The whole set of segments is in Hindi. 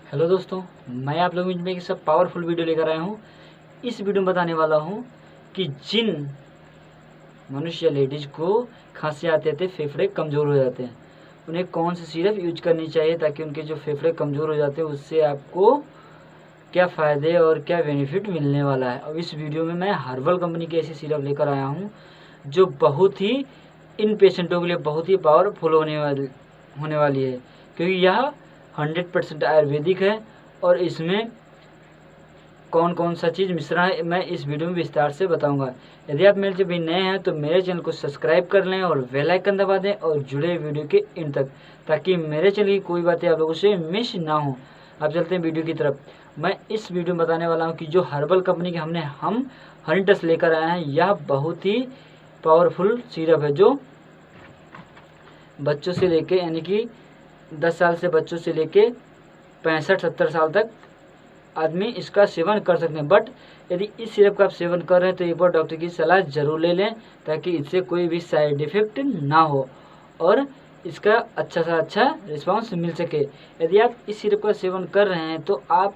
हेलो दोस्तों, मैं आप लोगों में एक सब पावरफुल वीडियो लेकर आया हूँ। इस वीडियो में बताने वाला हूँ कि जिन मनुष्य या लेडीज को खांसी आते थे, फेफड़े कमज़ोर हो जाते हैं, उन्हें कौन सी सिरप यूज करनी चाहिए ताकि उनके जो फेफड़े कमज़ोर हो जाते हैं उससे आपको क्या फ़ायदे और क्या बेनिफिट मिलने वाला है। अब इस वीडियो में मैं हर्बल कंपनी की ऐसी सिरप लेकर आया हूँ जो बहुत ही इन पेशेंटों के लिए बहुत ही पावरफुल होने वाली है, क्योंकि यह 100% आयुर्वेदिक है और इसमें कौन कौन सा चीज़ मिश्रण है मैं इस वीडियो में विस्तार से बताऊंगा। यदि आप मेरे जब भी नए हैं तो मेरे चैनल को सब्सक्राइब कर लें और बेल आइकन दबा दें और जुड़े वीडियो के इन तक, ताकि मेरे चैनल की कोई बातें आप लोगों से मिस ना हो। अब चलते हैं वीडियो की तरफ। मैं इस वीडियो में बताने वाला हूँ कि जो हर्बल कंपनी की हम हनीटस लेकर आए हैं, यह बहुत ही पावरफुल सिरप है जो बच्चों से लेके यानी कि 10 साल से बच्चों से लेके 65-70 साल तक आदमी इसका सेवन कर सकते हैं। बट यदि इस सिरप का आप सेवन कर रहे हैं तो एक बार डॉक्टर की सलाह जरूर ले लें, ताकि इससे कोई भी साइड इफेक्ट ना हो और इसका अच्छा सा अच्छा रिस्पांस मिल सके। यदि आप इस सिरप का सेवन कर रहे हैं तो आप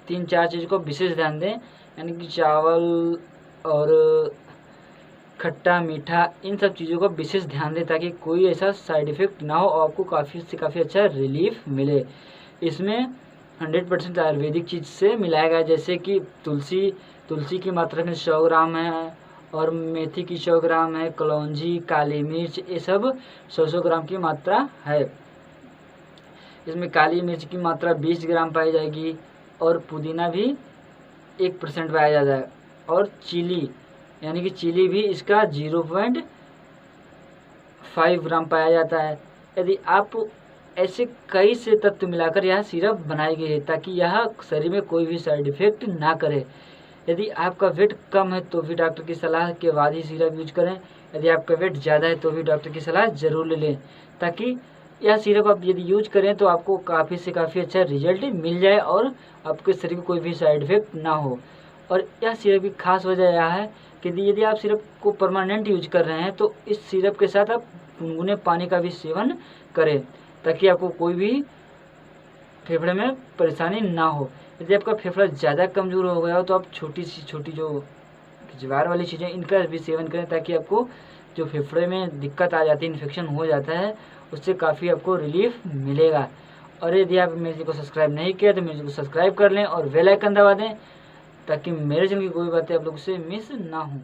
3-4 चीज़ को विशेष ध्यान दें, यानी कि चावल और खट्टा मीठा इन सब चीज़ों का विशेष ध्यान दें ताकि कोई ऐसा साइड इफ़ेक्ट ना हो और आपको काफ़ी से काफ़ी अच्छा रिलीफ मिले। इसमें 100% आयुर्वेदिक चीज़ से मिलाया गया है, जैसे कि तुलसी की मात्रा में 100 ग्राम है और मेथी की 100 ग्राम है, कलौंजी, काली मिर्च, ये सब 100 ग्राम की मात्रा है। इसमें काली मिर्च की मात्रा 20 ग्राम पाई जाएगी और पुदीना भी 1% पाया जाता है और चिली यानी कि चिली भी इसका 0.5 ग्राम पाया जाता है। यदि आप ऐसे कई से तत्व मिलाकर यह सिरप बनाई गई है ताकि यह शरीर में कोई भी साइड इफेक्ट ना करे। यदि आपका वेट कम है तो भी डॉक्टर की सलाह के बाद ही सिरप यूज करें। यदि आपका वेट ज़्यादा है तो भी डॉक्टर की सलाह ज़रूर ले लें, ताकि यह सिरप आप यदि यूज करें तो आपको काफ़ी से काफ़ी अच्छा रिजल्ट मिल जाए और आपके शरीर में कोई भी साइड इफेक्ट ना हो। और यह सिरप की खास वजह यह है कि यदि आप सिरप को परमानेंट यूज कर रहे हैं तो इस सिरप के साथ आप गुनगुने पानी का भी सेवन करें, ताकि आपको कोई भी फेफड़े में परेशानी ना हो। यदि आपका फेफड़ा ज़्यादा कमज़ोर हो गया हो तो आप छोटी जो ज्वार वाली चीज़ें इनका भी सेवन करें, ताकि आपको जो फेफड़े में दिक्कत आ जाती है, इन्फेक्शन हो जाता है, उससे काफ़ी आपको रिलीफ मिलेगा। और यदि आप मेरे को सब्सक्राइब नहीं किया तो मेरे को सब्सक्राइब कर लें और बेल आइकन दबा दें, ताकि मेरे चैनल की कोई बातें आप लोगों से मिस ना हो।